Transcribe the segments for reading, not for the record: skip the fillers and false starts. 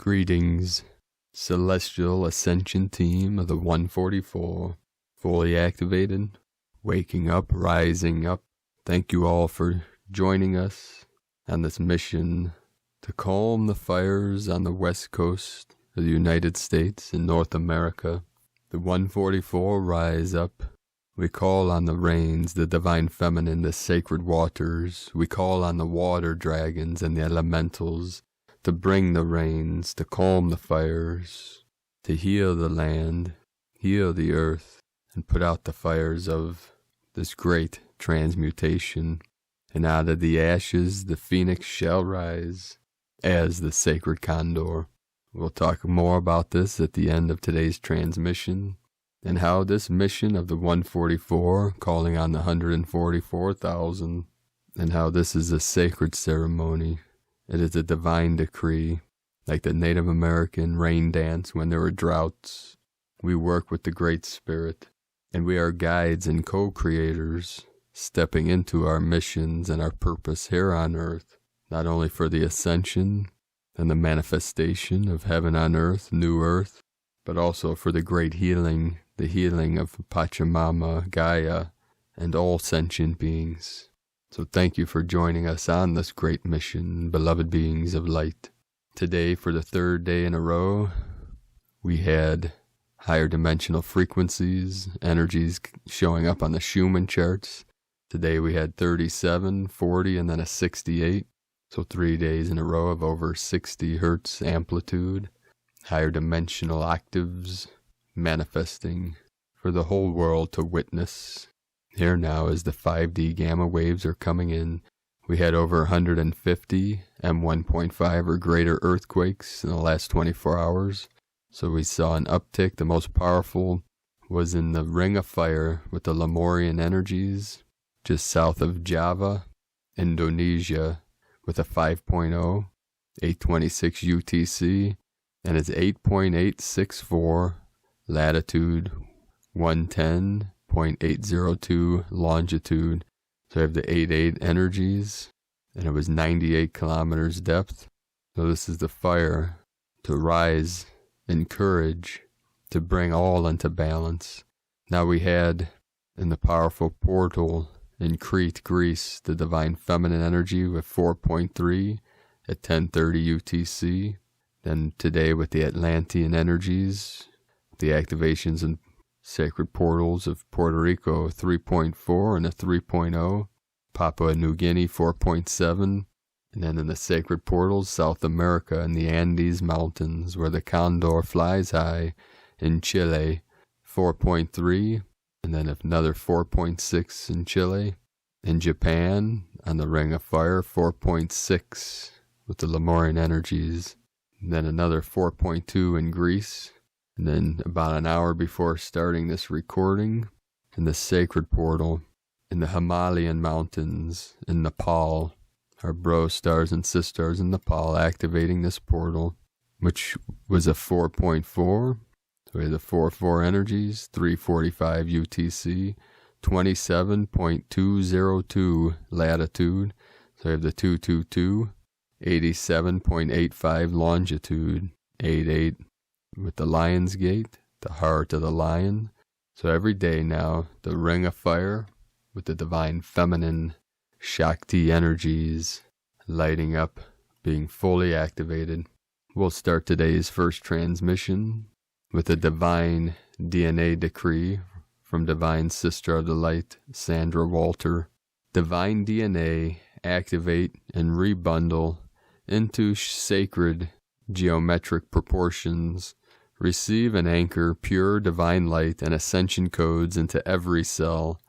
Greetings, Celestial Ascension team of the 144, fully activated, waking up, rising up. Thank you all for joining us on this mission to calm the fires on the west coast of the United States and North America. The 144 rise up. We call on the rains, the divine feminine, the sacred waters. We call on the water dragons and the elementals to bring the rains, to calm the fires, to heal the land, heal the earth, and put out the fires of this great transmutation. And out of the ashes the phoenix shall rise as the sacred condor. We'll talk more about this at the end of today's transmission, and how this mission of the 144, calling on the 144,000, and how this is a sacred ceremony. It is a divine decree, like the Native American rain dance when there were droughts. We work with the Great Spirit, and we are guides and co-creators, stepping into our missions and our purpose here on earth, not only for the ascension and the manifestation of heaven on earth, new earth, but also for the great healing, the healing of Pachamama, Gaia, and all sentient beings. So thank you for joining us on this great mission, beloved beings of light. Today, for the third day in a row, we had higher dimensional frequencies, energies showing up on the Schumann charts. Today we had 37, 40, and then a 68. So 3 days in a row of over 60 hertz amplitude, higher dimensional octaves manifesting for the whole world to witness. Here now as the 5D gamma waves are coming in, we had over 150 M1.5 or greater earthquakes in the last 24 hours. So we saw an uptick. The most powerful was in the Ring of Fire with the Lemurian energies, just south of Java, Indonesia, with a 5.0, 826 UTC, and it's 8.864 latitude, 110.802 longitude. So I have the 8.8 energies, and it was 98 kilometers depth. So this is the fire to rise in courage, to bring all into balance. Now we had in the powerful portal in Crete, Greece, the divine feminine energy with 4.3 at 10:30 UTC. Then today with the Atlantean energies, the activations and sacred portals of Puerto Rico 3.4 and a 3.0, Papua New Guinea 4.7, and then in the sacred portals, South America and the Andes Mountains, where the condor flies high, in Chile 4.3, and then another 4.6 in Chile. In Japan, on the Ring of Fire, 4.6 with the Lemurian energies. And then another 4.2 in Greece. And then about an hour before starting this recording, in the sacred portal, in the Himalayan mountains, in Nepal, our bro stars and sisters in Nepal activating this portal, which was a 4.4. So we have the 4.4 energies, 3:45 UTC, 27.202 latitude. So we have the 222, 87.85 longitude, 8.8 with the Lion's Gate, the heart of the lion. So every day now, the Ring of Fire with the divine feminine Shakti energies lighting up, being fully activated. We'll start today's first transmission with a divine DNA decree from Divine Sister of the Light, Sandra Walter. Divine DNA, activate and rebundle into sacred geometric proportions. Receive and anchor pure divine light and ascension codes into every cell.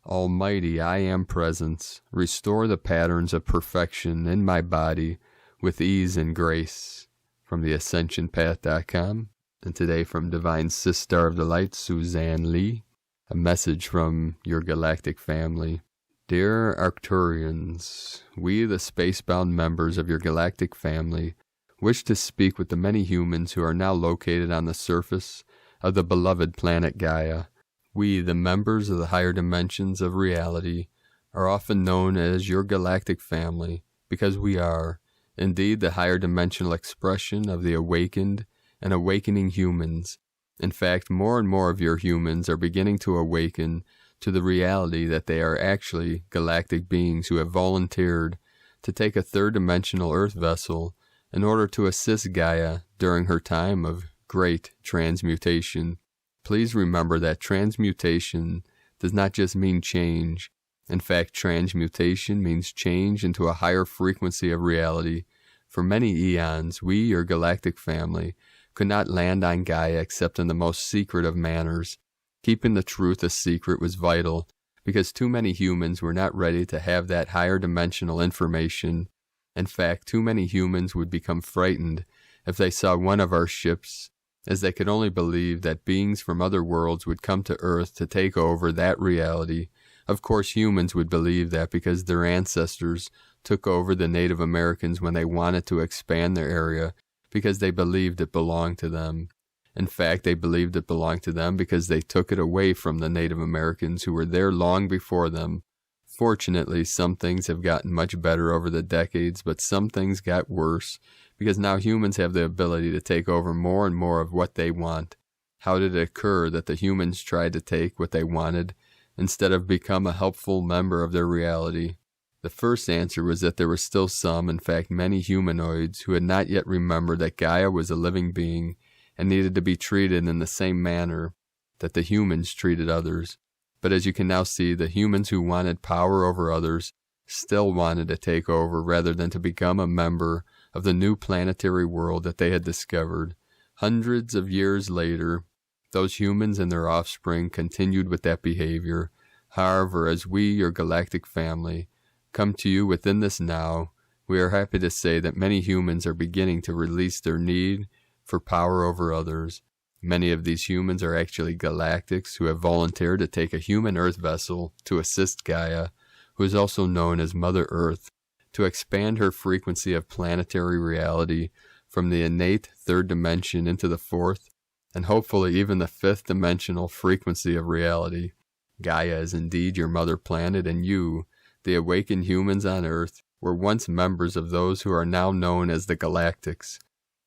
Almighty I Am Presence, restore the patterns of perfection in my body with ease and grace. From the AscensionPath.com. And today from Divine Sister of the Light, Suzanne Lee, a message from your galactic family. Dear Arcturians, we, the spacebound members of your galactic family, wish to speak with the many humans who are now located on the surface of the beloved planet Gaia. We, the members of the higher dimensions of reality, are often known as your galactic family because we are, indeed the higher dimensional expression of the awakened and awakening humans. In fact, more and more of your humans are beginning to awaken to the reality that they are actually galactic beings who have volunteered to take a third-dimensional Earth vessel in order to assist Gaia during her time of great transmutation. Please remember that transmutation does not just mean change. In fact, transmutation means change into a higher frequency of reality. For many eons, we, your galactic family, could not land on Gaia except in the most secret of manners. Keeping the truth a secret was vital, because too many humans were not ready to have that higher dimensional information. In fact, too many humans would become frightened if they saw one of our ships, as they could only believe that beings from other worlds would come to Earth to take over that reality. Of course, humans would believe that because their ancestors took over the Native Americans when they wanted to expand their area, because they believed it belonged to them. In fact, they believed it belonged to them because they took it away from the Native Americans who were there long before them. Fortunately, some things have gotten much better over the decades, but some things got worse, because now humans have the ability to take over more and more of what they want. How did it occur that the humans tried to take what they wanted instead of become a helpful member of their reality? The first answer was that there were still some, in fact many humanoids, who had not yet remembered that Gaia was a living being and needed to be treated in the same manner that the humans treated others. But as you can now see, the humans who wanted power over others still wanted to take over rather than to become a member of the new planetary world that they had discovered. Hundreds of years later, those humans and their offspring continued with that behavior. However, as we, your galactic family, come to you within this now, we are happy to say that many humans are beginning to release their need for power over others. Many of these humans are actually galactics who have volunteered to take a human Earth vessel to assist Gaia, who is also known as Mother Earth, to expand her frequency of planetary reality from the innate third dimension into the fourth, and hopefully even the fifth dimensional frequency of reality. Gaia is indeed your mother planet, and you, the awakened humans on Earth, were once members of those who are now known as the Galactics.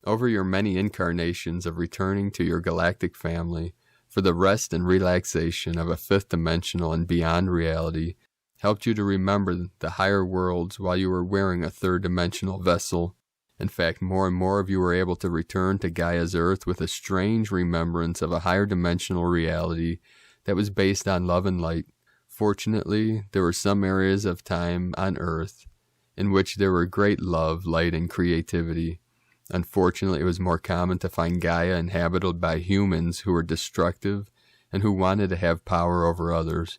Over your many incarnations of returning to your galactic family for the rest and relaxation of a fifth dimensional and beyond reality helped you to remember the higher worlds while you were wearing a third dimensional vessel. In fact, more and more of you were able to return to Gaia's Earth with a strange remembrance of a higher dimensional reality that was based on love and light. Fortunately, there were some areas of time on Earth in which there were great love, light, and creativity. Unfortunately, it was more common to find Gaia inhabited by humans who were destructive and who wanted to have power over others.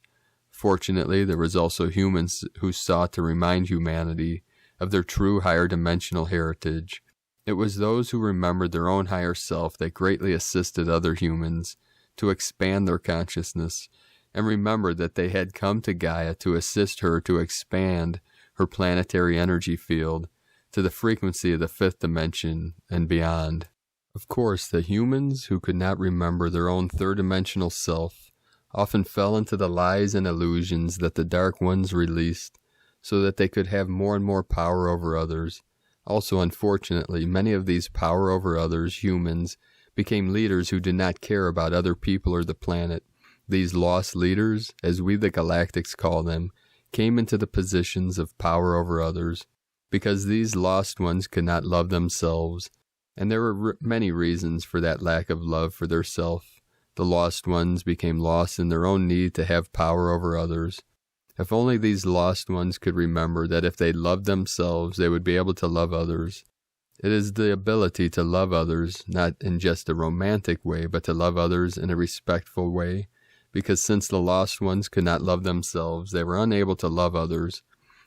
Fortunately, there was also humans who sought to remind humanity of their true higher dimensional heritage. It was those who remembered their own higher self that greatly assisted other humans to expand their consciousness, and remembered that they had come to Gaia to assist her to expand her planetary energy field to the frequency of the fifth dimension and beyond. Of course, the humans who could not remember their own third-dimensional self often fell into the lies and illusions that the Dark Ones released so that they could have more and more power over others. Also, unfortunately, many of these power over others humans became leaders who did not care about other people or the planet. These lost leaders, as we the Galactics call them, came into the positions of power over others, because these lost ones could not love themselves, and there were many reasons for that lack of love for their self. The lost ones became lost in their own need to have power over others. If only these lost ones could remember that if they loved themselves, they would be able to love others. It is the ability to love others, not in just a romantic way, but to love others in a respectful way, because since the lost ones could not love themselves, they were unable to love others.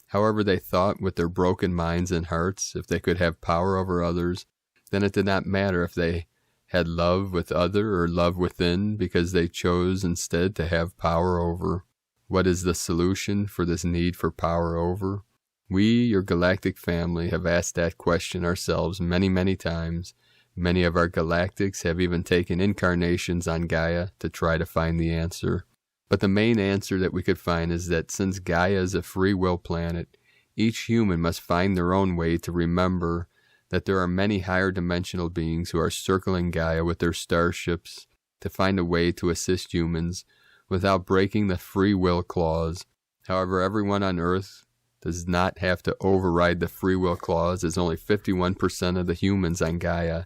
However, they thought with their broken minds and hearts, if they could have power over others, then it did not matter if they had love with other or love within, because they chose instead to have power over. What is the solution for this need for power over? We, your galactic family, have asked that question ourselves many, many times. Many of our galactics have even taken incarnations on Gaia to try to find the answer. But the main answer that we could find is that since Gaia is a free will planet, Each human must find their own way to remember that there are many higher dimensional beings who are circling Gaia with their starships to find a way to assist humans without breaking the free will clause. However, everyone on Earth does not have to override the free will clause, as only 51% of the humans on Gaia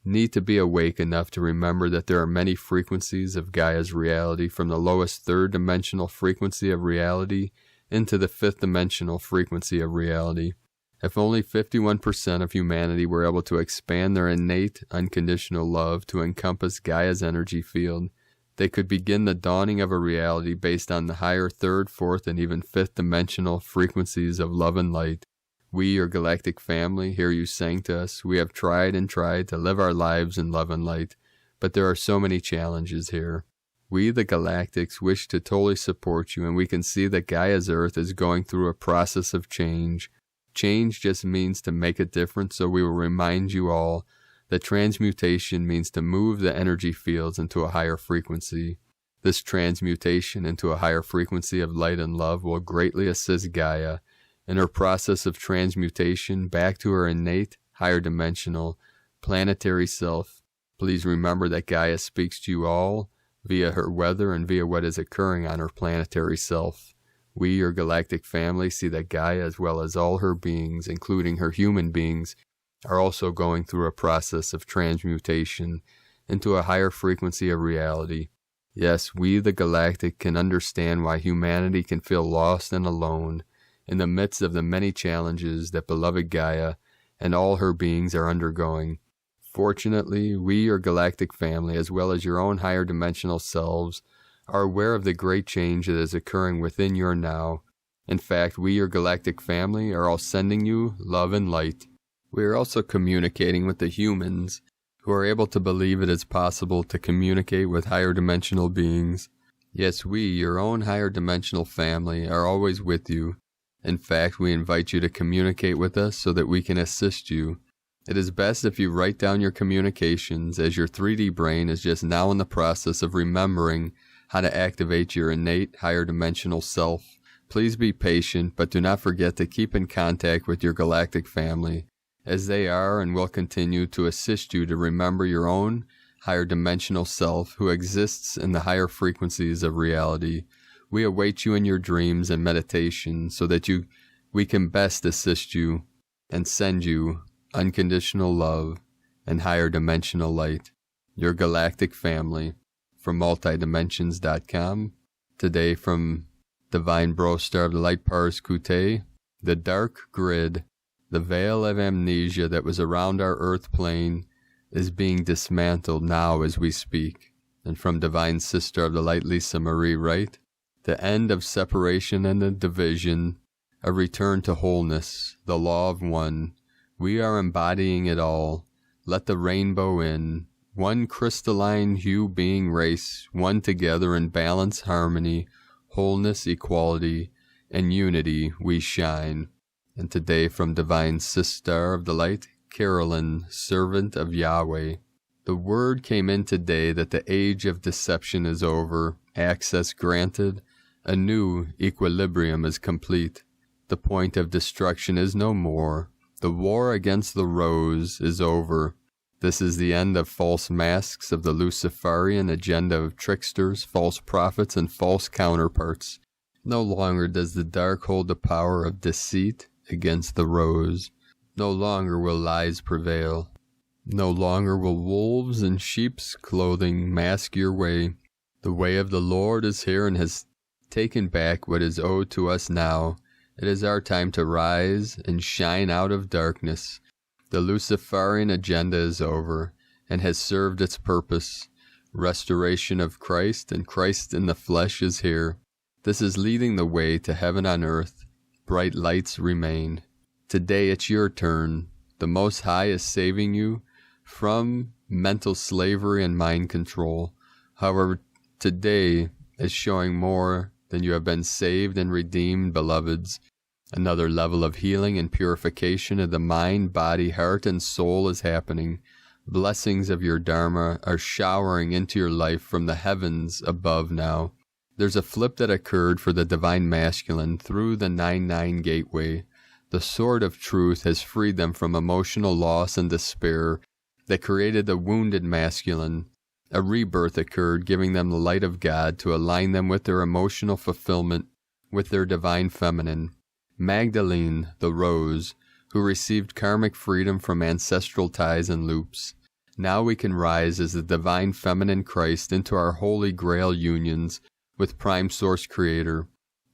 need to be awake enough to remember that there are many frequencies of Gaia's reality, from the lowest third-dimensional frequency of reality into the fifth-dimensional frequency of reality. If only 51% of humanity were able to expand their innate, unconditional love to encompass Gaia's energy field, they could begin the dawning of a reality based on the higher third, fourth, and even fifth-dimensional frequencies of love and light. We, your galactic family, hear you saying to us, we have tried and tried to live our lives in love and light, but there are so many challenges here. We, the Galactics, wish to totally support you, and we can see that Gaia's Earth is going through a process of change. Change just means to make a difference, so we will remind you all that transmutation means to move the energy fields into a higher frequency. This transmutation into a higher frequency of light and love will greatly assist Gaia in her process of transmutation back to her innate, higher dimensional, planetary self. Please remember that Gaia speaks to you all via her weather and via what is occurring on her planetary self. We, your galactic family, see that Gaia, as well as all her beings, including her human beings, are also going through a process of transmutation into a higher frequency of reality. Yes, we, the Galactic, can understand why humanity can feel lost and alone in the midst of the many challenges that beloved Gaia and all her beings are undergoing. Fortunately, we, your galactic family, as well as your own higher dimensional selves, are aware of the great change that is occurring within your now. In fact, we, your galactic family, are all sending you love and light. We are also communicating with the humans who are able to believe it is possible to communicate with higher dimensional beings. Yes, we, your own higher dimensional family, are always with you. In fact, we invite you to communicate with us so that we can assist you. It is best if you write down your communications, as your 3D brain is just now in the process of remembering how to activate your innate higher dimensional self. Please be patient, but do not forget to keep in contact with your galactic family, as they are and will continue to assist you to remember your own higher dimensional self who exists in the higher frequencies of reality. We await you in your dreams and meditation so that we can best assist you and send you unconditional love and higher dimensional light. Your galactic family, from multidimensions.com. Today from Divine Bro Star of the Light Pars Kute, the dark grid, the veil of amnesia that was around our earth plane is being dismantled now as we speak. And from Divine Sister of the Light Lisa Marie Wright, the end of separation and the division, a return to wholeness, the law of one. We are embodying it all. Let the rainbow in. One crystalline hue being race, one together in balance, harmony, wholeness, equality, and unity we shine. And today from Divine Sister of the Light, Carolyn, Servant of Yahweh. The word came in today that the age of deception is over, access granted, a new equilibrium is complete. The point of destruction is no more. The war against the rose is over. This is the end of false masks of the Luciferian agenda of tricksters, false prophets, and false counterparts. No longer does the dark hold the power of deceit against the rose. No longer will lies prevail. No longer will wolves in sheep's clothing mask your way. The way of the Lord is here and has taken back what is owed to us now. It is our time to rise and shine out of darkness. The Luciferian agenda is over and has served its purpose. Restoration of Christ and Christ in the flesh is here. This is leading the way to heaven on earth. Bright lights remain. Today it's your turn. The Most High is saving you from mental slavery and mind control. However, today is showing more than you have been saved and redeemed, beloveds. Another level of healing and purification of the mind, body, heart, and soul is happening. Blessings of your Dharma are showering into your life from the heavens above now. There's a flip that occurred for the Divine Masculine through the 9-9 gateway. The sword of truth has freed them from emotional loss and despair that created the wounded masculine. A rebirth occurred, giving them the light of God to align them with their emotional fulfillment with their divine feminine. Magdalene, the rose, who received karmic freedom from ancestral ties and loops. Now we can rise as the divine feminine Christ into our holy grail unions with Prime Source Creator.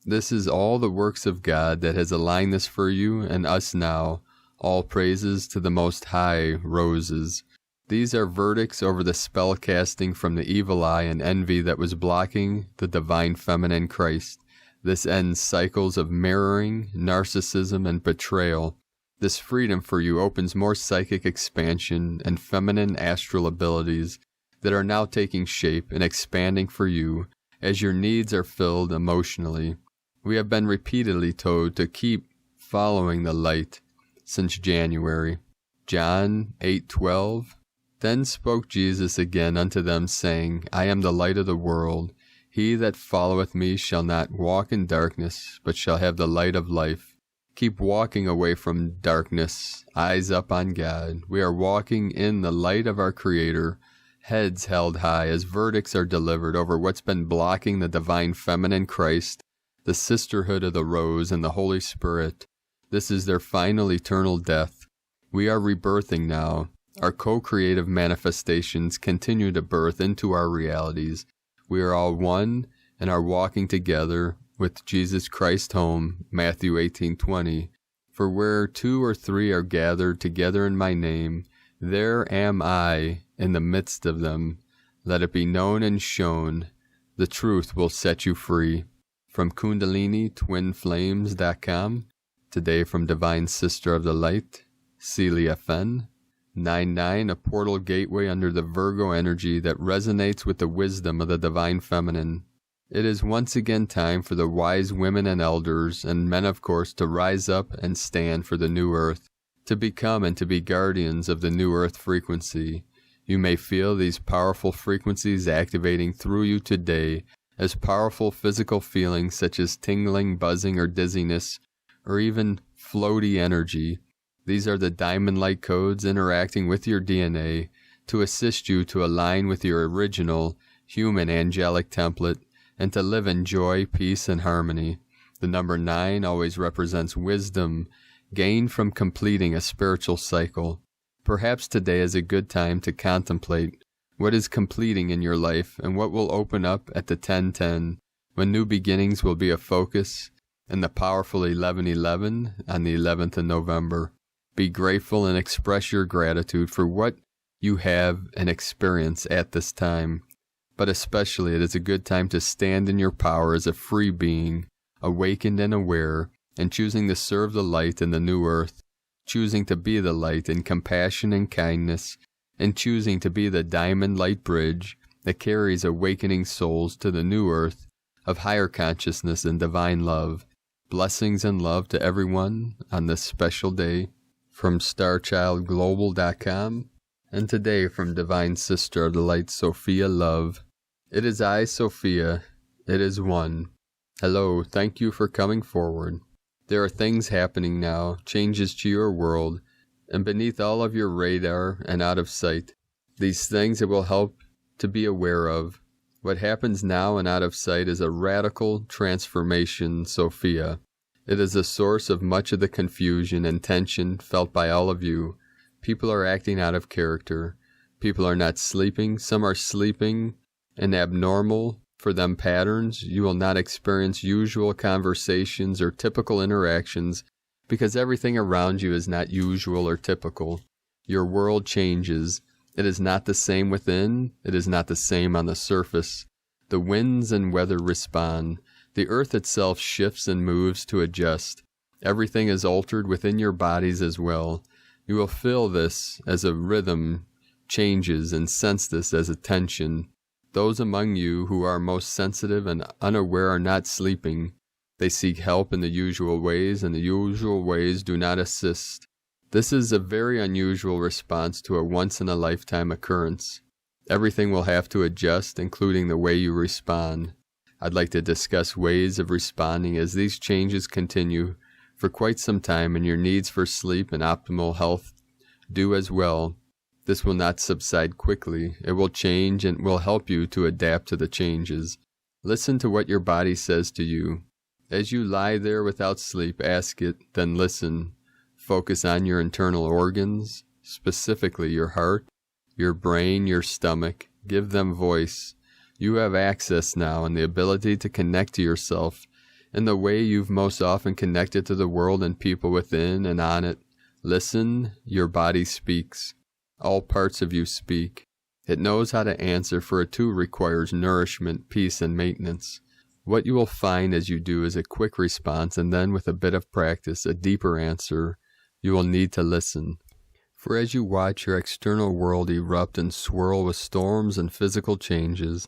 This is all the works of God that has aligned this for you and us now. All praises to the Most High, roses. These are verdicts over the spell casting from the evil eye and envy that was blocking the divine feminine Christ. This ends cycles of mirroring, narcissism, and betrayal. This freedom for you opens more psychic expansion and feminine astral abilities that are now taking shape and expanding for you as your needs are filled emotionally. We have been repeatedly told to keep following the light since January. John 8:12. Then spoke Jesus again unto them, saying, I am the light of the world. He that followeth me shall not walk in darkness, but shall have the light of life. Keep walking away from darkness, eyes up on God. We are walking in the light of our Creator, heads held high as verdicts are delivered over what's been blocking the divine feminine Christ, the sisterhood of the rose, and the Holy Spirit. This is their final eternal death. We are rebirthing now. Our co-creative manifestations continue to birth into our realities. We are all one and are walking together with Jesus Christ home, Matthew 18:20. For where 2 or 3 are gathered together in my name, there am I in the midst of them. Let it be known and shown. The truth will set you free. From KundaliniTwinFlames.com. Today from Divine Sister of the Light, Celia Fenn. 9-9, a portal gateway under the Virgo energy that resonates with the wisdom of the divine feminine. It is once again time for the wise women and elders, and men of course, to rise up and stand for the new earth, to become and to be guardians of the new earth frequency. You may feel these powerful frequencies activating through you today as powerful physical feelings such as tingling, buzzing, or dizziness, or even floaty energy. These are the diamond light codes interacting with your DNA to assist you to align with your original human angelic template and to live in joy, peace, and harmony. The number 9 always represents wisdom gained from completing a spiritual cycle. Perhaps today is a good time to contemplate what is completing in your life and what will open up at the 10-10, when new beginnings will be a focus, and the powerful 11-11 on the 11th of November. Be grateful and express your gratitude for what you have and experience at this time. But especially it is a good time to stand in your power as a free being, awakened and aware, and choosing to serve the light in the new earth, choosing to be the light in compassion and kindness, and choosing to be the diamond light bridge that carries awakening souls to the new earth of higher consciousness and divine love. Blessings and love to everyone on this special day. From StarChildGlobal.com, and today from Divine Sister of the Light, Sophia Love. It is I, Sophia. It is one. Hello, thank you for coming forward. There are things happening now, changes to your world, and beneath all of your radar and out of sight. These things it will help to be aware of. What happens now and out of sight is a radical transformation, Sophia. It is the source of much of the confusion and tension felt by all of you. People are acting out of character. People are not sleeping. Some are sleeping in abnormal, for them, patterns. You will not experience usual conversations or typical interactions because everything around you is not usual or typical. Your world changes. It is not the same within. It is not the same on the surface. The winds and weather respond. The earth itself shifts and moves to adjust. Everything is altered within your bodies as well. You will feel this as a rhythm changes and sense this as a tension. Those among you who are most sensitive and unaware are not sleeping. They seek help in the usual ways, and the usual ways do not assist. This is a very unusual response to a once-in-a-lifetime occurrence. Everything will have to adjust, including the way you respond. I'd like to discuss ways of responding as these changes continue for quite some time, and your needs for sleep and optimal health do as well. This will not subside quickly. It will change and will help you to adapt to the changes. Listen to what your body says to you. As you lie there without sleep, ask it, then listen. Focus on your internal organs, specifically your heart, your brain, your stomach. Give them voice. You have access now and the ability to connect to yourself in the way you've most often connected to the world and people within and on it. Listen, your body speaks. All parts of you speak. It knows how to answer, for it too requires nourishment, peace, and maintenance. What you will find as you do is a quick response, and then with a bit of practice, a deeper answer. You will need to listen. For as you watch your external world erupt and swirl with storms and physical changes,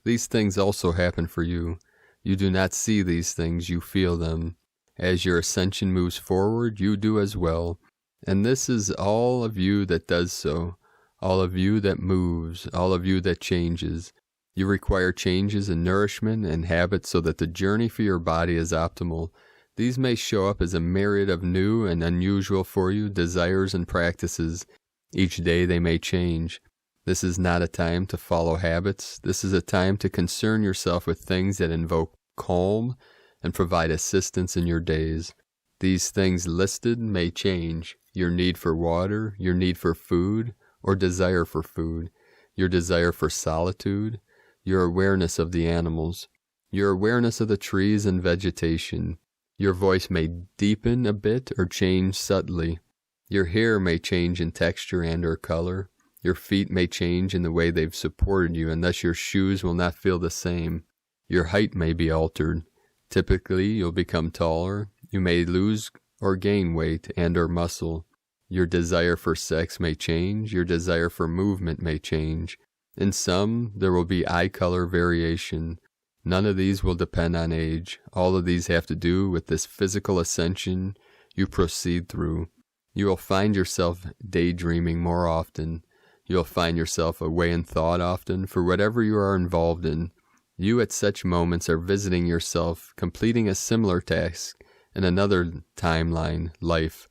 these things also happen for you. You do not see these things, you feel them. As your ascension moves forward, you do as well. And this is all of you that does so, all of you that moves, all of you that changes. You require changes in nourishment and habits so that the journey for your body is optimal. These may show up as a myriad of new and unusual for you desires and practices. Each day they may change. This is not a time to follow habits. This is a time to concern yourself with things that invoke calm and provide assistance in your days. These things listed may change. Your need for water, your need for food, or desire for food, your desire for solitude, your awareness of the animals, your awareness of the trees and vegetation. Your voice may deepen a bit or change subtly. Your hair may change in texture and or color. Your feet may change in the way they've supported you, and thus your shoes will not feel the same. Your height may be altered. Typically, you'll become taller. You may lose or gain weight and or muscle. Your desire for sex may change. Your desire for movement may change. In some, there will be eye color variation. None of these will depend on age. All of these have to do with this physical ascension you proceed through. You will find yourself daydreaming more often. You'll find yourself away in thought often for whatever you are involved in. You at such moments are visiting yourself, completing a similar task in another timeline, life.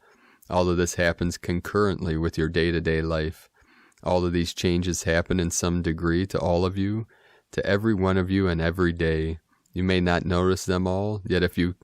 All of this happens concurrently with your day-to-day life. All of these changes happen in some degree to all of you, to every one of you and every day. You may not notice them all, yet if you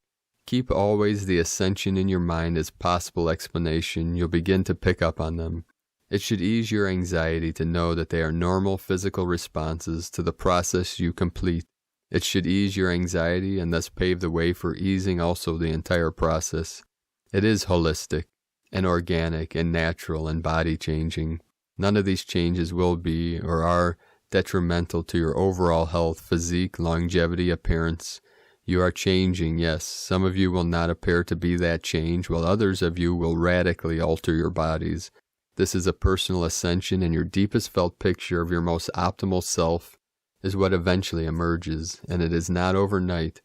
keep always the ascension in your mind as possible explanation, you'll begin to pick up on them. It should ease your anxiety to know that they are normal physical responses to the process you complete. It should ease your anxiety and thus pave the way for easing also the entire process. It is holistic and organic and natural and body-changing. None of these changes will be or are detrimental to your overall health, physique, longevity, appearance. You are changing, yes. Some of you will not appear to be that change, while others of you will radically alter your bodies. This is a personal ascension, and your deepest felt picture of your most optimal self is what eventually emerges, and it is not overnight.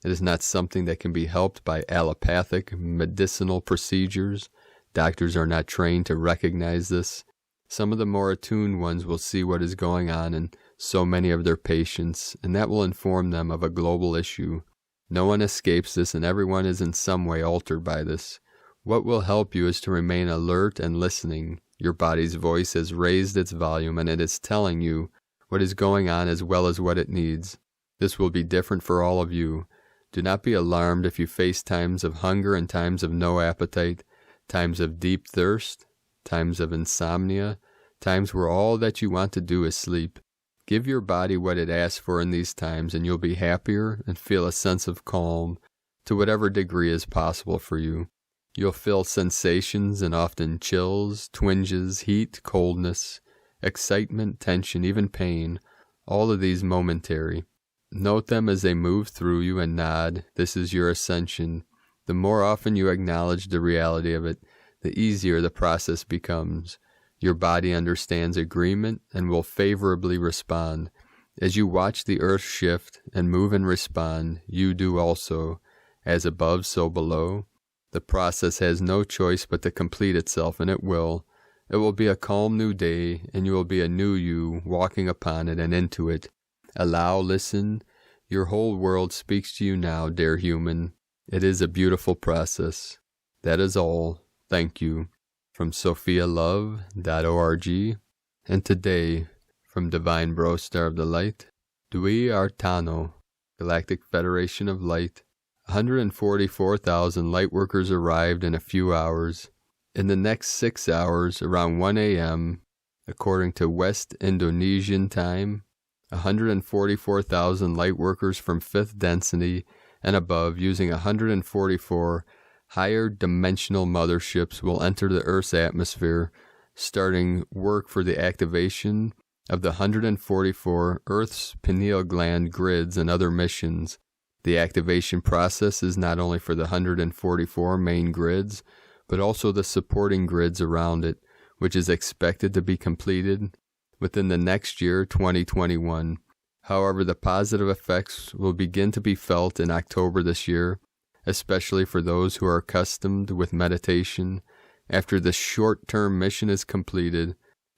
It is not something that can be helped by allopathic medicinal procedures. Doctors are not trained to recognize this. Some of the more attuned ones will see what is going on in so many of their patients, and that will inform them of a global issue. No one escapes this, and everyone is in some way altered by this. What will help you is to remain alert and listening. Your body's voice has raised its volume, and it is telling you what is going on as well as what it needs. This will be different for all of you. Do not be alarmed if you face times of hunger and times of no appetite, times of deep thirst, times of insomnia, times where all that you want to do is sleep. Give your body what it asks for in these times, and you'll be happier and feel a sense of calm to whatever degree is possible for you. You'll feel sensations and often chills, twinges, heat, coldness, excitement, tension, even pain, all of these momentary. Note them as they move through you and nod. This is your ascension. The more often you acknowledge the reality of it, the easier the process becomes. Your body understands agreement and will favorably respond. As you watch the earth shift and move and respond, you do also. As above, so below. The process has no choice but to complete itself, and it will. It will be a calm new day, and you will be a new you walking upon it and into it. Allow, listen. Your whole world speaks to you now, dear human. It is a beautiful process. That is all. Thank you. From sophialove.org. And today, from Divine Bro Star of the Light, Dui Artano, Galactic Federation of Light. 144,000 lightworkers arrived in a few hours. In the next 6 hours, around 1 a.m., according to West Indonesian time, 144,000 lightworkers from 5th density and above using 144 higher dimensional motherships will enter the Earth's atmosphere, starting work for the activation of the 144 Earth's pineal gland grids and other missions. The activation process is not only for the 144 main grids, but also the supporting grids around it, which is expected to be completed within the next year, 2021. However, the positive effects will begin to be felt in October this year, especially for those who are accustomed with meditation. After the short-term mission is completed,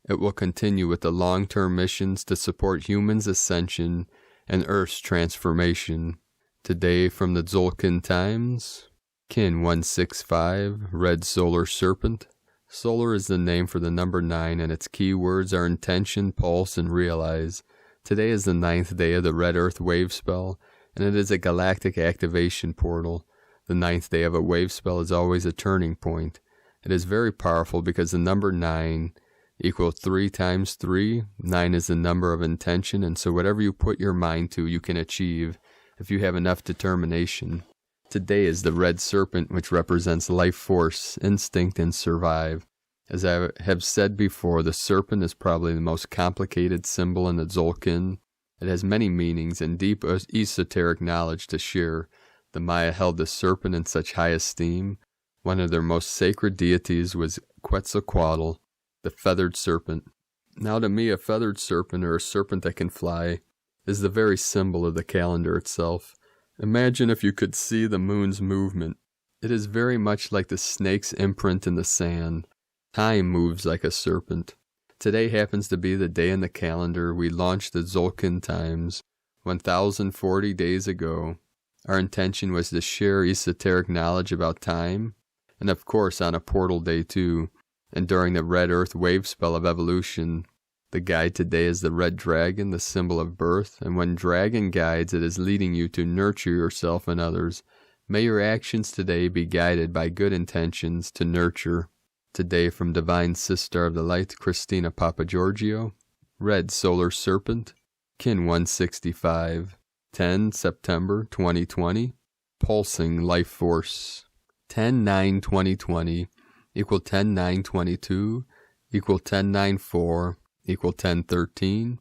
it will continue with the long-term missions to support humans' ascension and Earth's transformation. Today from the Tzolk'in Times, Kin 165, Red Solar Serpent. Solar is the name for the number 9, and its key words are intention, pulse, and realize. Today is the 9th day of the Red Earth Wave Spell, and it is a galactic activation portal. The 9th day of a wave spell is always a turning point. It is very powerful because the number 9 equals 3 times 3. 9 is the number of intention, and so whatever you put your mind to, you can achieve if you have enough determination. Today is the Red Serpent, which represents life force, instinct, and survive. As I have said before, the serpent is probably the most complicated symbol in the Tzolk'in. It has many meanings and deep esoteric knowledge to share. The Maya held the serpent in such high esteem. One of their most sacred deities was Quetzalcoatl, the feathered serpent. Now to me, a feathered serpent, or a serpent that can fly, is the very symbol of the calendar itself. Imagine if you could see the moon's movement. It is very much like the snake's imprint in the sand. Time moves like a serpent. Today happens to be the day in the calendar we launched the Tzolk'in Times 1,040 days ago. Our intention was to share esoteric knowledge about time, and of course on a portal day too, and during the Red Earth Wave Spell of evolution. The guide today is the red dragon, the symbol of birth, and when dragon guides, it is leading you to nurture yourself and others. May your actions today be guided by good intentions to nurture. Today from Divine Sister of the Light, Christina Papagiorgio, Red Solar Serpent, Kin 165, 10 September 2020, Pulsing Life Force, 10-9-2020, equal 10-9-22, equal 10-9-4, equal 10-13,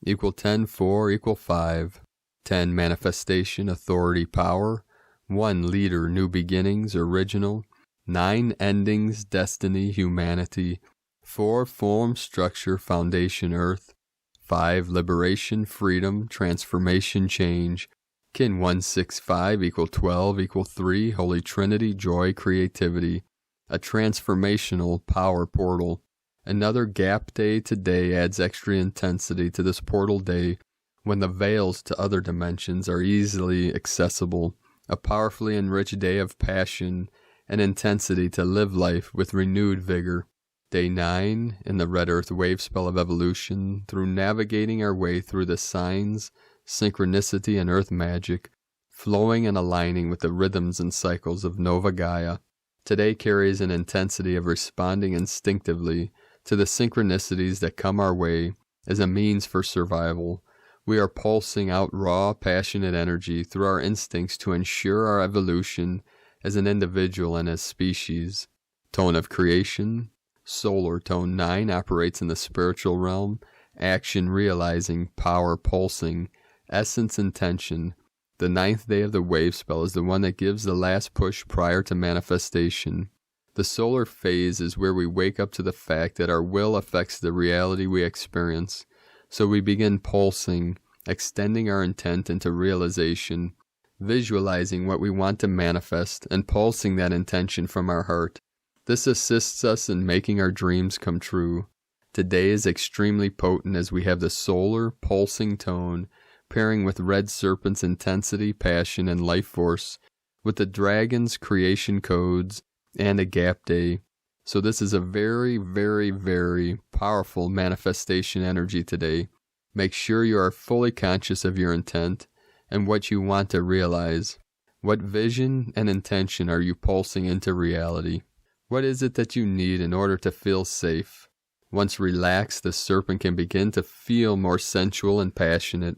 equal 10-4, equal 5, 10 Manifestation, Authority, Power, 1 Leader, New Beginnings, Original, 9 Endings, Destiny, Humanity, 4 Form, Structure, Foundation, Earth, 5 Liberation, Freedom, Transformation, Change, Kin 165, equal 12, equal 3, Holy Trinity, Joy, Creativity, a transformational power portal. Another gap day today adds extra intensity to this portal day when the veils to other dimensions are easily accessible. A powerfully enriched day of passion and intensity to live life with renewed vigor. Day 9 in the Red Earth Wave Spell of evolution, through navigating our way through the signs, synchronicity, and earth magic, flowing and aligning with the rhythms and cycles of Nova Gaia. Today carries an intensity of responding instinctively to the synchronicities that come our way as a means for survival. We are pulsing out raw, passionate energy through our instincts to ensure our evolution as an individual and as species. Tone of creation, solar tone 9 operates in the spiritual realm, action realizing, power pulsing, essence intention. The 9th day of the wave spell is the one that gives the last push prior to manifestation. The solar phase is where we wake up to the fact that our will affects the reality we experience. So we begin pulsing, extending our intent into realization, visualizing what we want to manifest, and pulsing that intention from our heart. This assists us in making our dreams come true. Today is extremely potent as we have the solar, pulsing tone pairing with Red Serpent's intensity, passion, and life force, with the dragon's creation codes and a gap day. So this is a very, very, very powerful manifestation energy today. Make sure you are fully conscious of your intent and what you want to realize. What vision and intention are you pulsing into reality? What is it that you need in order to feel safe? Once relaxed, the serpent can begin to feel more sensual and passionate,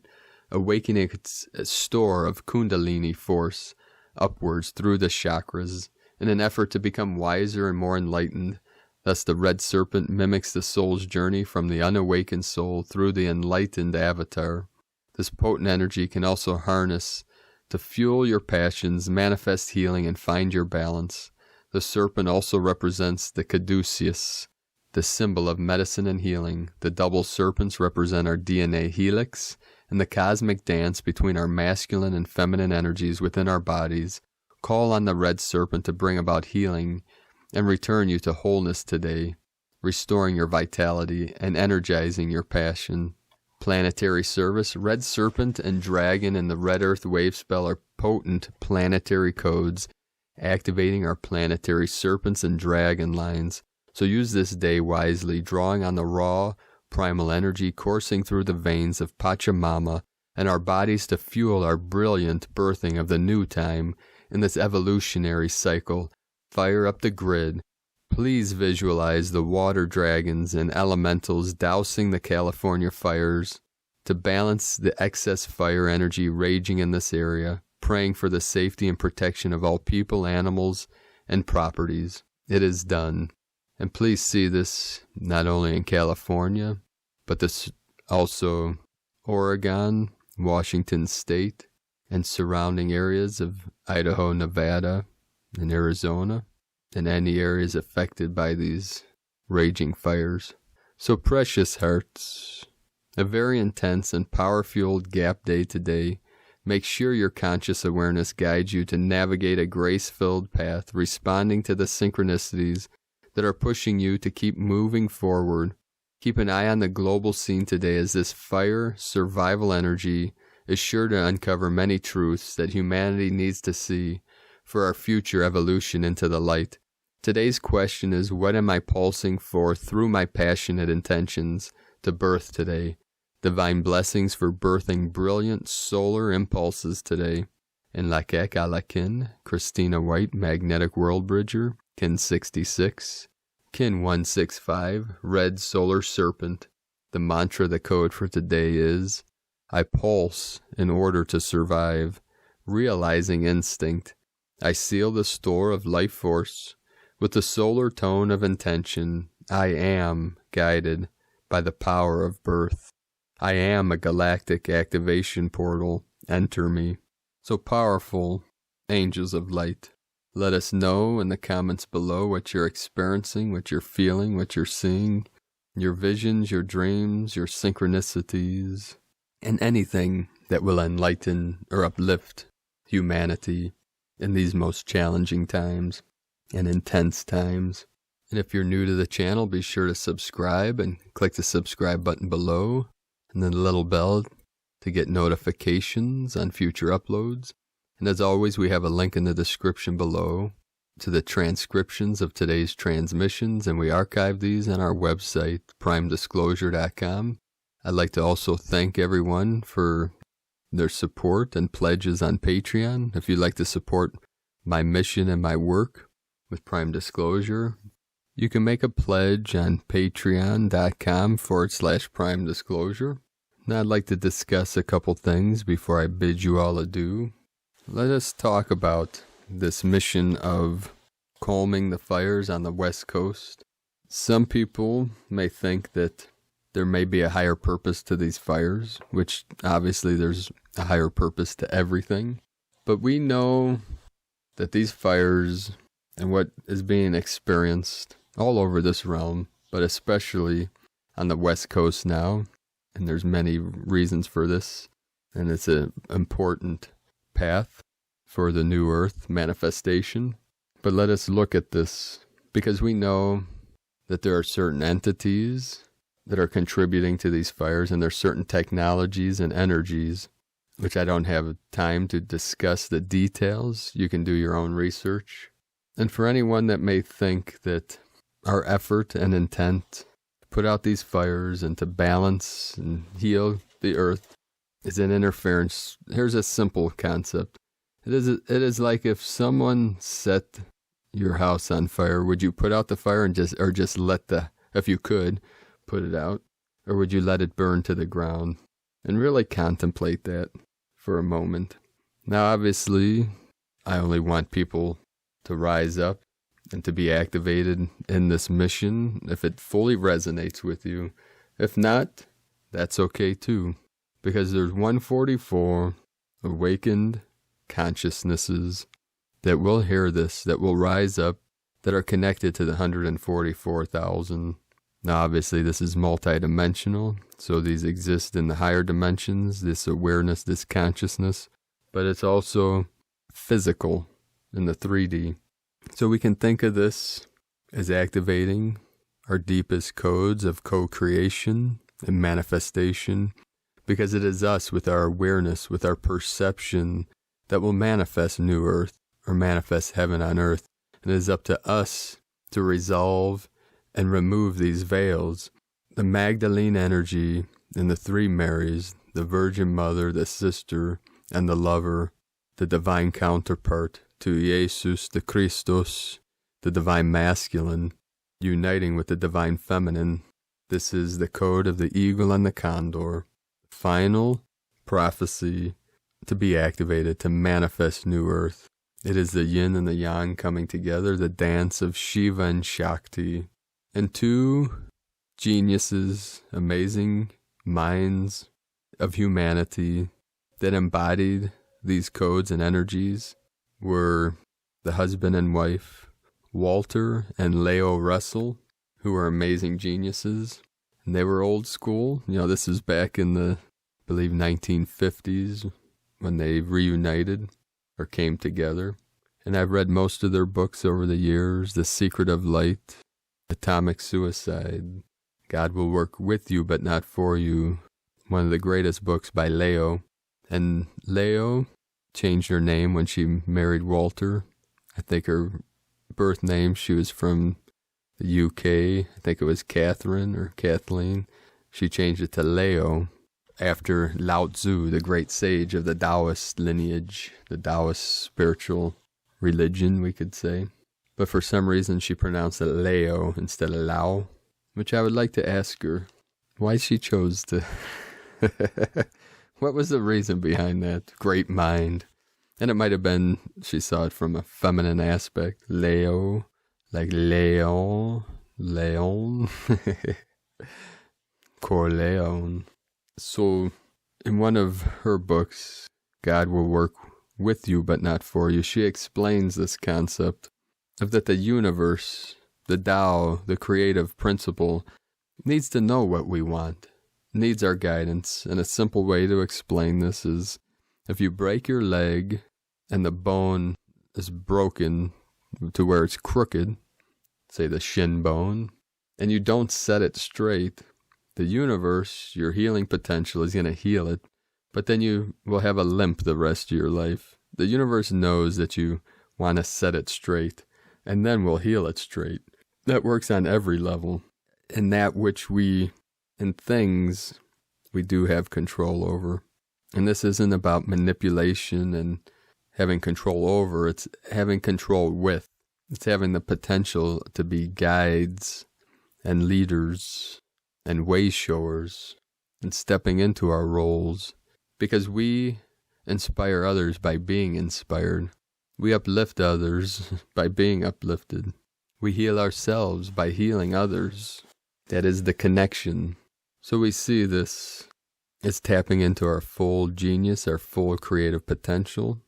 awakening its store of kundalini force upwards through the chakras in an effort to become wiser and more enlightened. Thus the red serpent mimics the soul's journey from the unawakened soul through the enlightened avatar. This potent energy can also harness to fuel your passions, manifest healing, and find your balance. The serpent also represents the caduceus, the symbol of medicine and healing. The double serpents represent our DNA helix and the cosmic dance between our masculine and feminine energies within our bodies. Call on the red serpent to bring about healing and return you to wholeness today, restoring your vitality and energizing your passion. Planetary service, red serpent and dragon and the red earth wave spell are potent planetary codes, activating our planetary serpents and dragon lines. So use this day wisely, drawing on the raw, primal energy coursing through the veins of Pachamama and our bodies to fuel our brilliant birthing of the new time in this evolutionary cycle. Fire up the grid. Please visualize the water dragons and elementals dousing the California fires to balance the excess fire energy raging in this area, praying for the safety and protection of all people, animals, and properties. It is done. And please see this not only in California, but this also Oregon, Washington State, and surrounding areas of Idaho, Nevada, and Arizona, and any areas affected by these raging fires. So precious hearts, a very intense and power-fueled gap day today. Make sure your conscious awareness guides you to navigate a grace-filled path, responding to the synchronicities that are pushing you to keep moving forward. Keep an eye on the global scene today, as this fire survival energy is sure to uncover many truths that humanity needs to see for our future evolution into the light. Today's question is, what am I pulsing for through my passionate intentions to birth today? Divine blessings for birthing brilliant solar impulses today. In Lakek Alakin, Christina White, Magnetic World Bridger, Kin 66, Kin 165, Red Solar Serpent. The mantra, the code for today is, I pulse in order to survive, realizing instinct. I seal the store of life force with the solar tone of intention. I am guided by the power of birth. I am a galactic activation portal. Enter me. So powerful, angels of light. Let us know in the comments below what you're experiencing, what you're feeling, what you're seeing, your visions, your dreams, your synchronicities, and anything that will enlighten or uplift humanity in these most challenging times and intense times. And if you're new to the channel, be sure to subscribe and click the subscribe button below and then the little bell to get notifications on future uploads. And as always, we have a link in the description below to the transcriptions of today's transmissions, and we archive these on our website, primedisclosure.com. I'd like to also thank everyone for their support and pledges on Patreon. If you'd like to support my mission and my work with Prime Disclosure, you can make a pledge on patreon.com/Prime Disclosure. Now I'd like to discuss a couple things before I bid you all adieu. Let us talk about this mission of calming the fires on the West Coast. Some people may think that there may be a higher purpose to these fires, which obviously there's a higher purpose to everything. But we know that these fires and what is being experienced all over this realm, but especially on the West Coast now, and there's many reasons for this, and it's an important path for the new earth manifestation. But let us look at this, because we know that there are certain entities that are contributing to these fires, and there's certain technologies and energies which I don't have time to discuss the details. You can do your own research. And for anyone that may think that our effort and intent to put out these fires and to balance and heal the earth is an interference, here's a simple concept. It is like if someone set your house on fire, would you put out the fire and just let if you could, put it out? Or would you let it burn to the ground? And really contemplate that for a moment. Now, obviously, I only want people to rise up and to be activated in this mission if it fully resonates with you. If not, that's okay too. Because there's 144 awakened consciousnesses that will hear this, that will rise up, that are connected to the 144,000. Now, obviously, this is multidimensional, so these exist in the higher dimensions, this awareness, this consciousness, but it's also physical in the 3D. So we can think of this as activating our deepest codes of co-creation and manifestation, because it is us with our awareness, with our perception, that will manifest New Earth or manifest heaven on earth. And it is up to us to resolve and remove these veils. The Magdalene energy in the three Marys, the Virgin Mother, the Sister, and the Lover, the divine counterpart to Jesus the Christos, the divine masculine, uniting with the divine feminine. This is the code of the eagle and the condor. Final prophecy to be activated to manifest New Earth. It is the yin and the yang coming together, the dance of Shiva and Shakti. And two geniuses, amazing minds of humanity that embodied these codes and energies were the husband and wife, Walter and Leo Russell, who were amazing geniuses. And they were old school. This is back in the, I believe, 1950s when they reunited or came together. And I've read most of their books over the years. The Secret of Light, Atomic Suicide, God Will Work With You But Not For You. One of the greatest books by Leo. And Leo changed her name when she married Walter. I think her birth name, she was from the UK. I think it was Catherine or Kathleen. She changed it to Leo after Lao Tzu, the great sage of the Taoist lineage, the Taoist spiritual religion, we could say. But for some reason, she pronounced it Leo instead of Lao, which I would like to ask her why she chose to. What was the reason behind that? Great mind. And it might have been she saw it from a feminine aspect. Leo, like Leon, Corleone. So, in one of her books, God Will Work With You But Not For You, she explains this concept of that the universe, the Tao, the creative principle, needs to know what we want, needs our guidance. And a simple way to explain this is if you break your leg and the bone is broken to where it's crooked, say the shin bone, and you don't set it straight, the universe, your healing potential is going to heal it, but then you will have a limp the rest of your life. The universe knows that you want to set it straight, and then we'll heal it straight. That works on every level. And that which in things, we do have control over. And this isn't about manipulation and having control over, it's having control with. It's having the potential to be guides and leaders and way showers and stepping into our roles, because we inspire others by being inspired. We uplift others by being uplifted. We heal ourselves by healing others. That is the connection. So we see this as tapping into our full genius, our full creative potential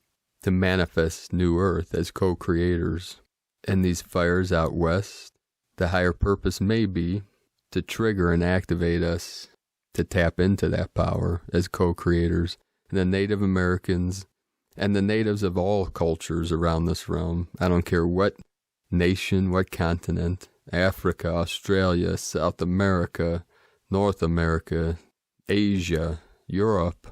to manifest New Earth as co-creators. And these fires out west, the higher purpose may be to trigger and activate us to tap into that power as co-creators. And the Native Americans and the natives of all cultures around this realm, I don't care what nation, what continent, Africa, Australia, South America, North America, Asia, Europe,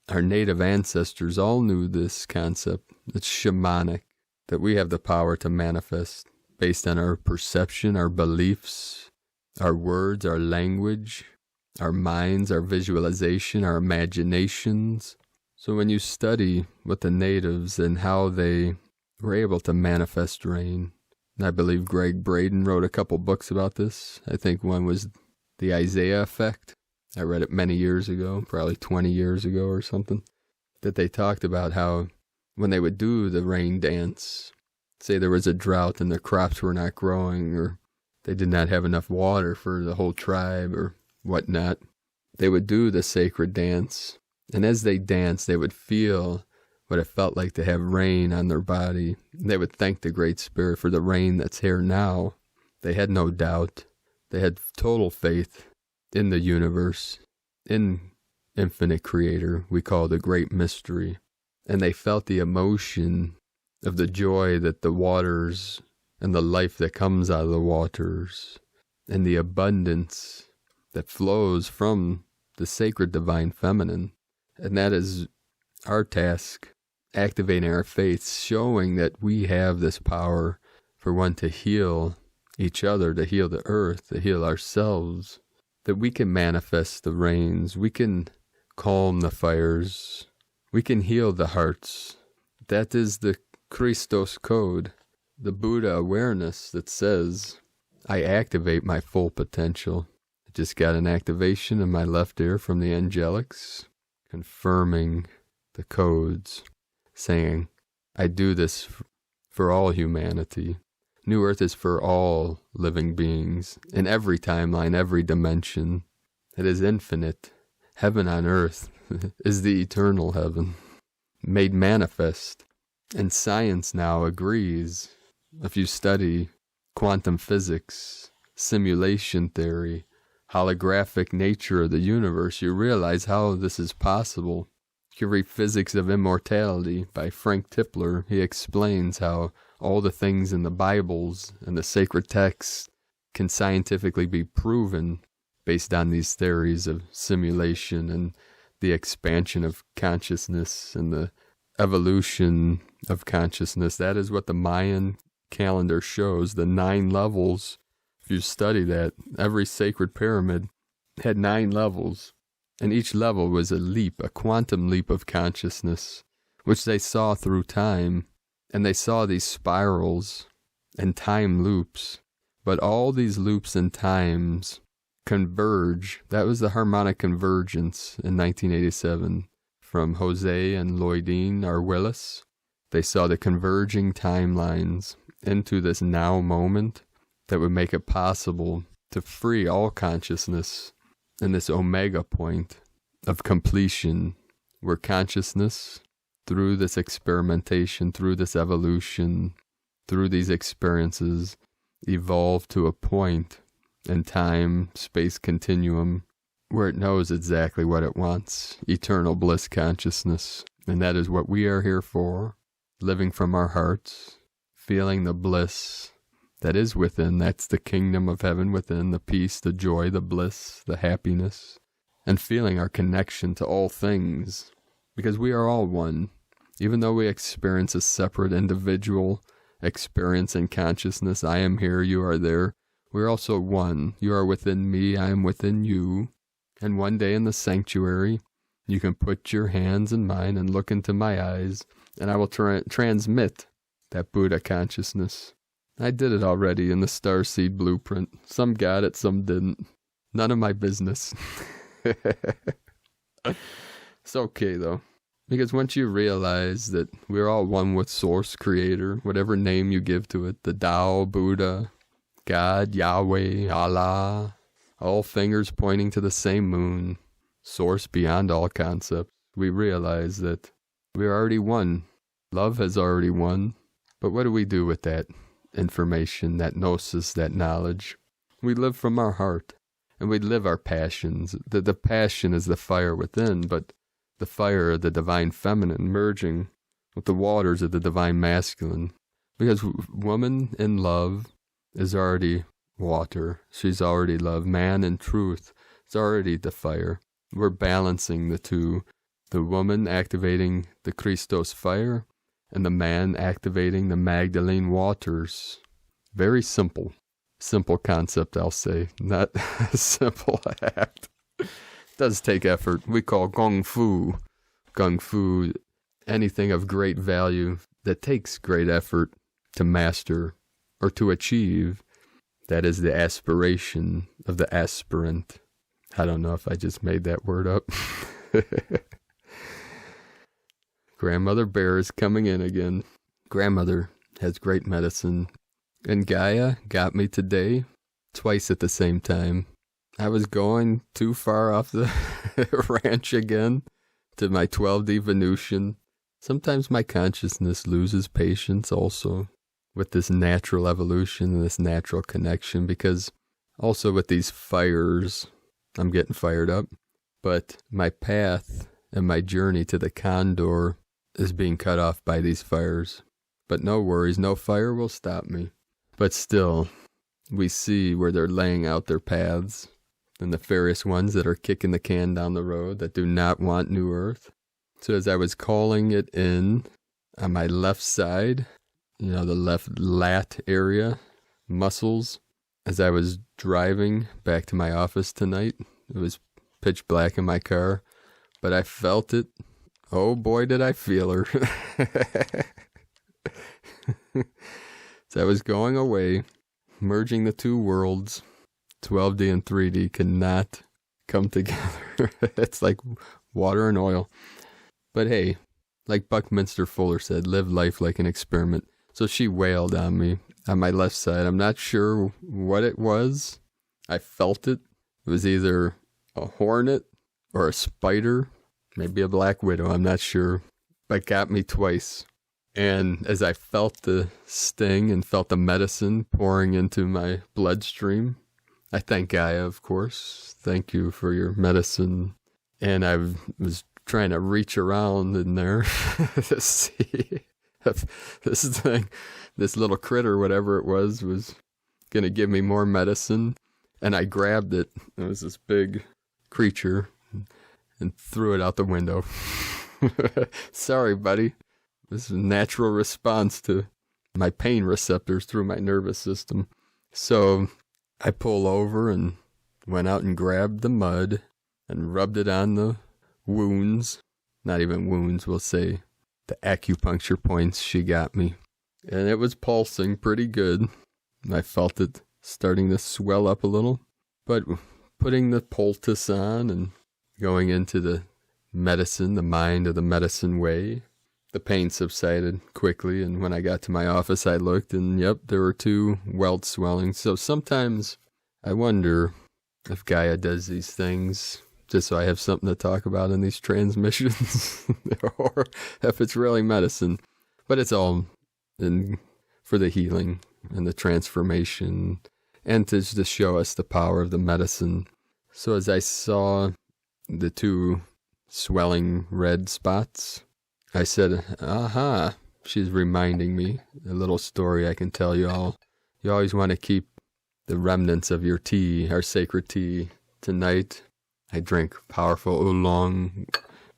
our native ancestors all knew this concept. It's shamanic, that we have the power to manifest based on our perception, our beliefs, our words, our language, our minds, our visualization, our imaginations. So when you study with the natives and how they were able to manifest rain, and I believe Greg Braden wrote a couple books about this. I think one was The Isaiah Effect. I read it many years ago, probably 20 years ago or something, that they talked about how when they would do the rain dance, say there was a drought and the crops were not growing, or they did not have enough water for the whole tribe or whatnot, they would do the sacred dance. And as they danced, they would feel what it felt like to have rain on their body. They would thank the Great Spirit for the rain that's here now. They had no doubt. They had total faith in the universe, in infinite creator we call the great mystery. And they felt the emotion of the joy that the waters and the life that comes out of the waters and the abundance that flows from the sacred divine feminine. And that is our task, activating our faith, showing that we have this power for one to heal each other, to heal the earth, to heal ourselves, that we can manifest the rains, we can calm the fires, we can heal the hearts. That is the Christos code, the Buddha awareness that says, I activate my full potential. I just got an activation in my left ear from the angelics, confirming the codes, saying, I do this for all humanity. New Earth is for all living beings, in every timeline, every dimension. It is infinite. Heaven on earth is the eternal heaven, made manifest. And science now agrees. If you study quantum physics, simulation theory, holographic nature of the universe, you realize how this is possible. If you read Physics of Immortality by Frank Tipler, he explains how all the things in the Bibles and the sacred texts can scientifically be proven based on these theories of simulation and the expansion of consciousness and the evolution of consciousness. That is what the Mayan calendar shows, the 9 levels. If you study that, every sacred pyramid had 9 levels, and each level was a leap, a quantum leap of consciousness, which they saw through time, and they saw these spirals and time loops. But all these loops and times converge. That was the harmonic convergence in 1987 from Jose and Lloydine Arguelles. They saw the converging timelines into this now moment that would make it possible to free all consciousness in this omega point of completion, where consciousness, through this experimentation, through this evolution, through these experiences, evolved to a point in time, space continuum, where it knows exactly what it wants, eternal bliss consciousness. And that is what we are here for, living from our hearts, feeling the bliss that is within. That's the kingdom of heaven within, the peace, the joy, the bliss, the happiness, and feeling our connection to all things, because we are all one. Even though we experience a separate individual experience in consciousness, I am here, you are there, we're also one. You are within me, I am within you. And one day in the sanctuary, you can put your hands in mine and look into my eyes, and I will transmit that Buddha consciousness. I did it already in the Starseed Blueprint. Some got it, some didn't. None of my business. It's okay, though. Because once you realize that we're all one with Source, Creator, whatever name you give to it, the Tao, Buddha, God, Yahweh, Allah, all fingers pointing to the same moon, Source beyond all concepts, we realize that we're already one. Love has already won. But what do we do with that information, that gnosis, that knowledge? We live from our heart, and we live our passions. The passion is the fire within, but the fire of the divine feminine merging with the waters of the divine masculine. Because woman in love is already water. She's already love. Man in truth is already the fire. We're balancing the two The woman activating the Christos fire, and the man activating the Magdalene waters. Very simple. Simple concept, I'll say. Not a simple act. It does take effort. We call Kung Fu. Kung Fu, anything of great value that takes great effort to master or to achieve. That is the aspiration of the aspirant. I don't know if I just made that word up. Grandmother Bear is coming in again. Grandmother has great medicine. And Gaia got me today, twice at the same time. I was going too far off the ranch again to my 12D Venusian. Sometimes my consciousness loses patience also with this natural evolution and this natural connection, because also with these fires, I'm getting fired up, but my path and my journey to the Condor is being cut off by these fires. But no worries, no fire will stop me. But still, we see where they're laying out their paths, the nefarious ones that are kicking the can down the road, that do not want New Earth. So as I was calling it in on my left side, you know, the left lat area, muscles, as I was driving back to my office tonight, it was pitch black in my car, but I felt it. Oh boy, did I feel her. So I was going away, merging the two worlds. 12D and 3D cannot come together. It's like water and oil. But hey, like Buckminster Fuller said, live life like an experiment. So she wailed on me on my left side. I'm not sure what it was. I felt it. It was either a hornet or a spider, maybe a black widow, I'm not sure. But got me twice. And as I felt the sting and felt the medicine pouring into my bloodstream, I thank Gaia, of course. Thank you for your medicine. And I was trying to reach around in there to see if this thing, this little critter, whatever it was going to give me more medicine. And I grabbed it. It was this big creature and threw it out the window. Sorry, buddy. This is a natural response to my pain receptors through my nervous system. So I pull over and went out and grabbed the mud and rubbed it on the wounds. Not even wounds, we'll say the acupuncture points she got me. And it was pulsing pretty good. I felt it starting to swell up a little. But putting the poultice on and going into the medicine, the mind of the medicine way, the pain subsided quickly, and when I got to my office, I looked, and yep, there were 2 welt swellings. So sometimes I wonder if Gaia does these things just so I have something to talk about in these transmissions, or if it's really medicine. But it's all for the healing and the transformation, and to just show us the power of the medicine. So as I saw the 2 swelling red spots, I said, aha, she's reminding me a little story I can tell you all. You always want to keep the remnants of your tea, our sacred tea. Tonight, I drank powerful oolong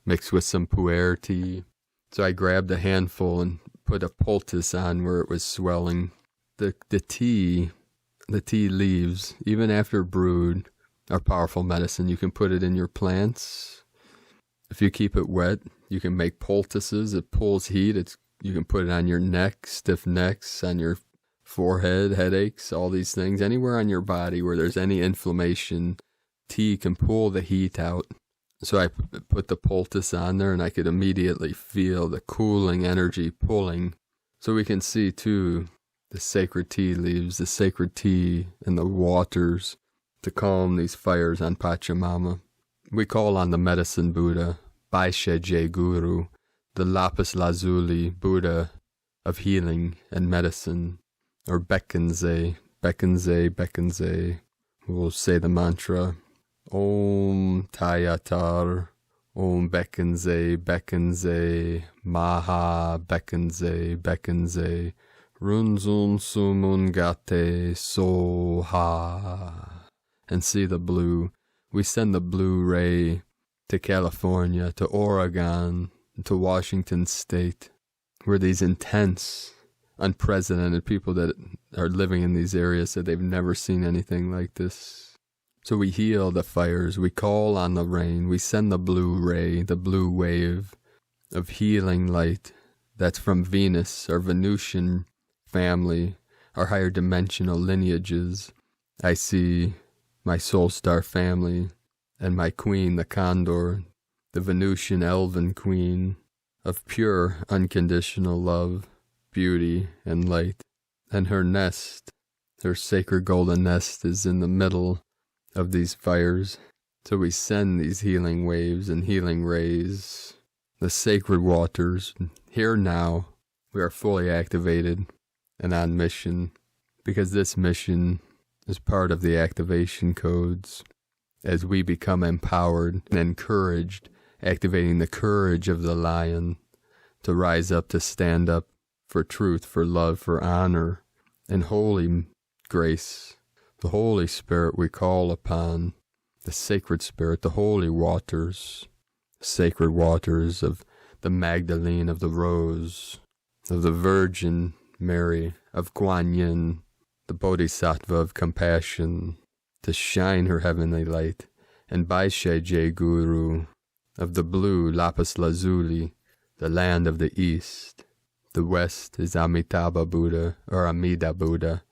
mixed with some pu'er tea. So I grabbed a handful and put a poultice on where it was swelling. The tea leaves, even after brewed, are powerful medicine. You can put it in your plants. If you keep it wet, you can make poultices. It pulls heat. You can put it on your neck, stiff necks, on your forehead, headaches, all these things. Anywhere on your body where there's any inflammation, tea can pull the heat out. So I put the poultice on there, and I could immediately feel the cooling energy pulling. So we can see, too, the sacred tea leaves, the sacred tea and the waters to calm these fires on Pachamama. We call on the medicine Buddha, Baisheje Guru, the lapis lazuli Buddha of healing and medicine, or Bekenze, Bekenze, Bekenze. We'll say the mantra, Om Tayatar, Om Bekenze, Bekenze, Maha Bekenze, Bekenze, Runzun Sumungate Soha. And see the blue. We send the blue ray to California, to Oregon, to Washington State, where these intense, unprecedented people that are living in these areas said they've never seen anything like this. So we heal the fires, we call on the rain, we send the blue ray, the blue wave of healing light that's from Venus, our Venusian family, our higher dimensional lineages. I see my soul star family and my queen, the condor, the Venusian elven queen of pure, unconditional love, beauty, and light. And her nest, her sacred golden nest, is in the middle of these fires. So we send these healing waves and healing rays, the sacred waters. Here now, we are fully activated and on mission, because this mission is part of the activation codes. As we become empowered and encouraged, activating the courage of the lion to rise up, to stand up for truth, for love, for honor, and holy grace. The Holy Spirit we call upon, the sacred Spirit, the holy waters, sacred waters of the Magdalene, of the Rose, of the Virgin Mary, of Guan Yin, the Bodhisattva of compassion, to shine her heavenly light, and Baishe Je Guru, of the blue lapis lazuli, the land of the east. The west is Amitabha Buddha, or Amida Buddha,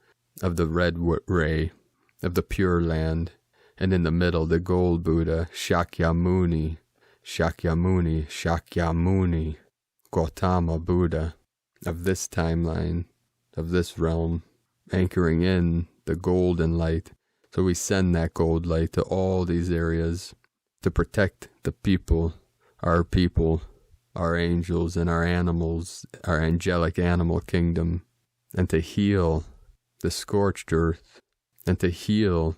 of the red ray, of the pure land, and in the middle the gold Buddha, Shakyamuni, Shakyamuni, Shakyamuni, Gautama Buddha, of this timeline, of this realm, anchoring in the golden light. So we send that gold light to all these areas to protect the people, our angels and our animals, our angelic animal kingdom, and to heal the scorched earth, and to heal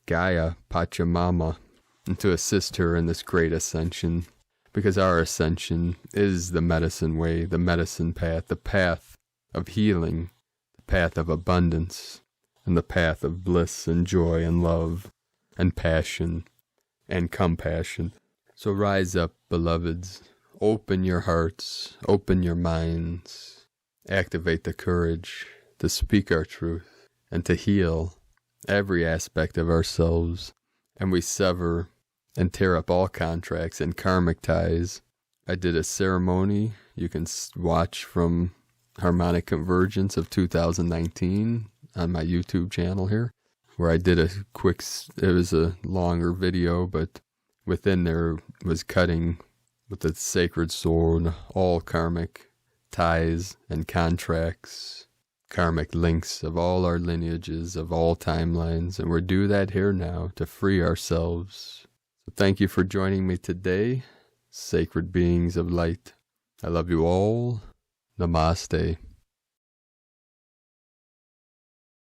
Gaia Pachamama, and to assist her in this great ascension, because our ascension is the medicine way, the medicine path, the path of healing, the path of abundance, and the path of bliss and joy and love and passion and compassion. So rise up, beloveds. Open your hearts, open your minds, activate the courage to speak our truth and to heal every aspect of ourselves. And we sever and tear up all contracts and karmic ties. I did a ceremony you can watch from Harmonic Convergence of 2019 on my YouTube channel here, where I did a quick, it was a longer video, but within there was cutting with the sacred sword all karmic ties and contracts, karmic links of all our lineages, of all timelines, and we're do that here now to free ourselves. So thank you for joining me today, sacred beings of light. I love you all. Namaste.